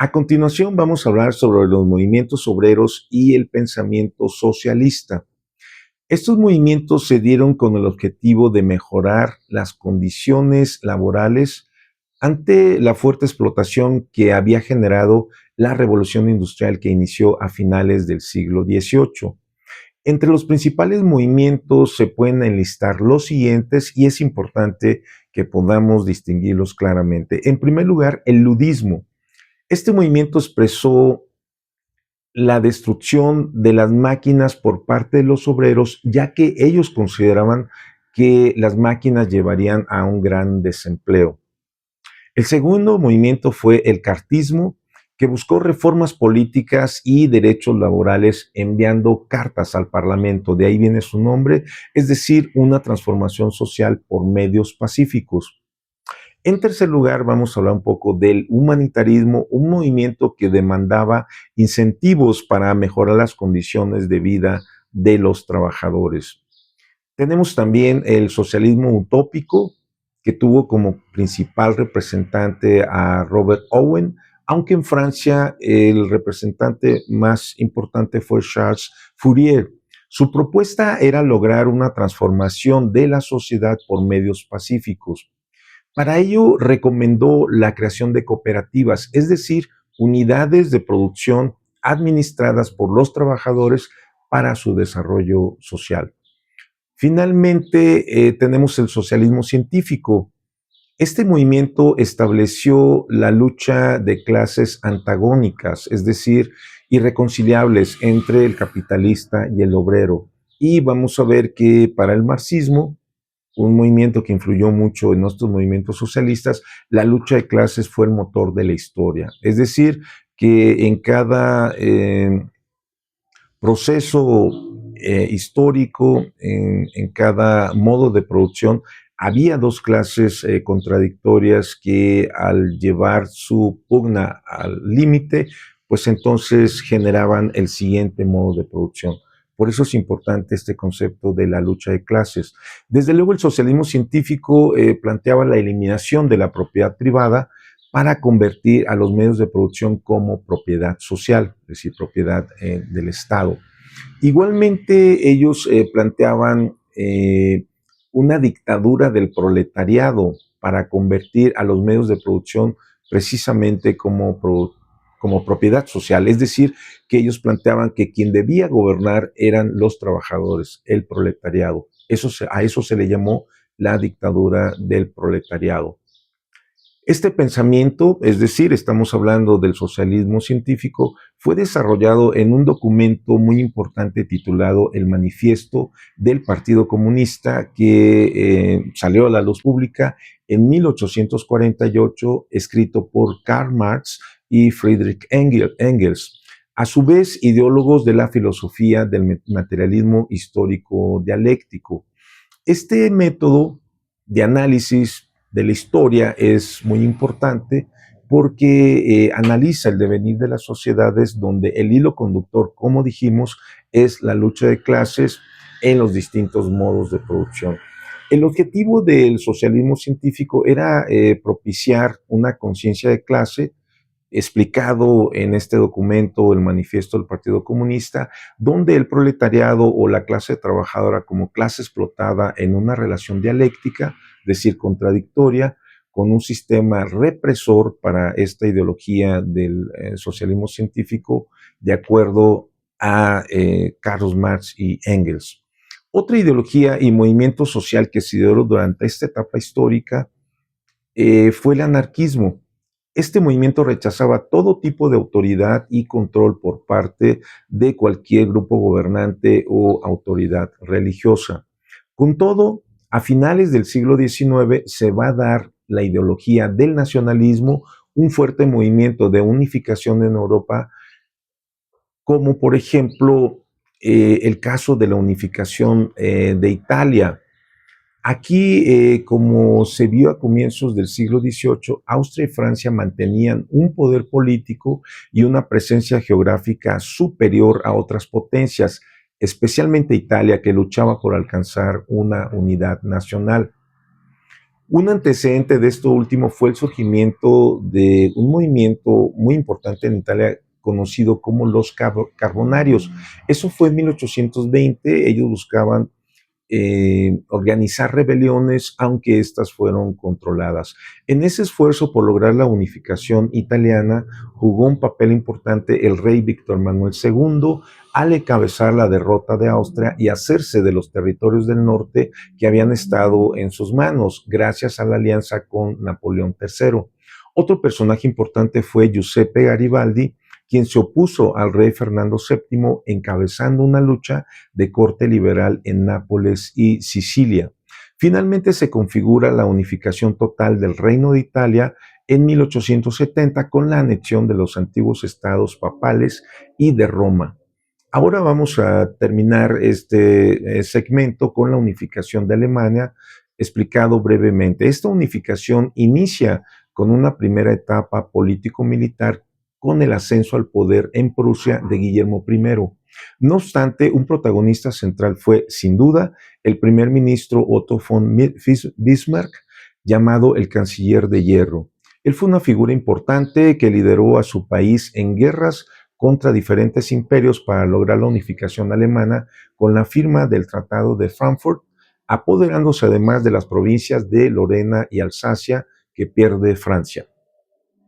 A continuación vamos a hablar sobre los movimientos obreros y el pensamiento socialista. Estos movimientos se dieron con el objetivo de mejorar las condiciones laborales ante la fuerte explotación que había generado la revolución industrial que inició a finales del siglo XVIII. Entre los principales movimientos se pueden enlistar los siguientes y es importante que podamos distinguirlos claramente. En primer lugar, el ludismo. Este movimiento expresó la destrucción de las máquinas por parte de los obreros, ya que ellos consideraban que las máquinas llevarían a un gran desempleo. El segundo movimiento fue el cartismo, que buscó reformas políticas y derechos laborales enviando cartas al Parlamento, de ahí viene su nombre, es decir, una transformación social por medios pacíficos. En tercer lugar, vamos a hablar un poco del humanitarismo, un movimiento que demandaba incentivos para mejorar las condiciones de vida de los trabajadores. Tenemos también el socialismo utópico, que tuvo como principal representante a Robert Owen, aunque en Francia el representante más importante fue Charles Fourier. Su propuesta era lograr una transformación de la sociedad por medios pacíficos. Para ello recomendó la creación de cooperativas, es decir, unidades de producción administradas por los trabajadores para su desarrollo social. Finalmente, tenemos el socialismo científico. Este movimiento estableció la lucha de clases antagónicas, es decir, irreconciliables entre el capitalista y el obrero. Y vamos a ver que para el marxismo, un movimiento que influyó mucho en nuestros movimientos socialistas, la lucha de clases fue el motor de la historia. Es decir, que en cada proceso histórico, en cada modo de producción, había dos clases contradictorias que al llevar su pugna al límite, pues entonces generaban el siguiente modo de producción. Por eso es importante este concepto de la lucha de clases. Desde luego el socialismo científico planteaba la eliminación de la propiedad privada para convertir a los medios de producción como propiedad social, es decir, propiedad del Estado. Igualmente ellos planteaban una dictadura del proletariado para convertir a los medios de producción precisamente como propiedad social, es decir, que ellos planteaban que quien debía gobernar eran los trabajadores, el proletariado. A eso se le llamó la dictadura del proletariado. Este pensamiento, es decir, estamos hablando del socialismo científico, fue desarrollado en un documento muy importante titulado El Manifiesto del Partido Comunista, que salió a la luz pública en 1848, escrito por Karl Marx y Friedrich Engels, a su vez ideólogos de la filosofía del materialismo histórico dialéctico. Este método de análisis de la historia es muy importante porque analiza el devenir de las sociedades donde el hilo conductor, como dijimos, es la lucha de clases en los distintos modos de producción. El objetivo del socialismo científico era propiciar una conciencia de clase explicado en este documento, el manifiesto del Partido Comunista, donde el proletariado o la clase trabajadora como clase explotada en una relación dialéctica, es decir, contradictoria, con un sistema represor para esta ideología del socialismo científico, de acuerdo a Karl Marx y Engels. Otra ideología y movimiento social que se dio durante esta etapa histórica fue el anarquismo. Este movimiento rechazaba todo tipo de autoridad y control por parte de cualquier grupo gobernante o autoridad religiosa. Con todo, a finales del siglo XIX se va a dar la ideología del nacionalismo, un fuerte movimiento de unificación en Europa, como por ejemplo el caso de la unificación de Italia. Aquí, como se vio a comienzos del siglo XVIII, Austria y Francia mantenían un poder político y una presencia geográfica superior a otras potencias, especialmente Italia, que luchaba por alcanzar una unidad nacional. Un antecedente de esto último fue el surgimiento de un movimiento muy importante en Italia conocido como los carbonarios. Eso fue en 1820, ellos buscaban organizar rebeliones, aunque éstas fueron controladas. En ese esfuerzo por lograr la unificación italiana, jugó un papel importante el rey Víctor Manuel II al encabezar la derrota de Austria y hacerse de los territorios del norte que habían estado en sus manos, gracias a la alianza con Napoleón III. Otro personaje importante fue Giuseppe Garibaldi, quien se opuso al rey Fernando VII, encabezando una lucha de corte liberal en Nápoles y Sicilia. Finalmente se configura la unificación total del Reino de Italia en 1870 con la anexión de los antiguos estados papales y de Roma. Ahora vamos a terminar este segmento con la unificación de Alemania, explicado brevemente. Esta unificación inicia con una primera etapa político-militar con el ascenso al poder en Prusia de Guillermo I. No obstante, un protagonista central fue, sin duda, el primer ministro Otto von Bismarck, llamado el Canciller de Hierro. Él fue una figura importante que lideró a su país en guerras contra diferentes imperios para lograr la unificación alemana con la firma del Tratado de Frankfurt, apoderándose además de las provincias de Lorena y Alsacia que pierde Francia.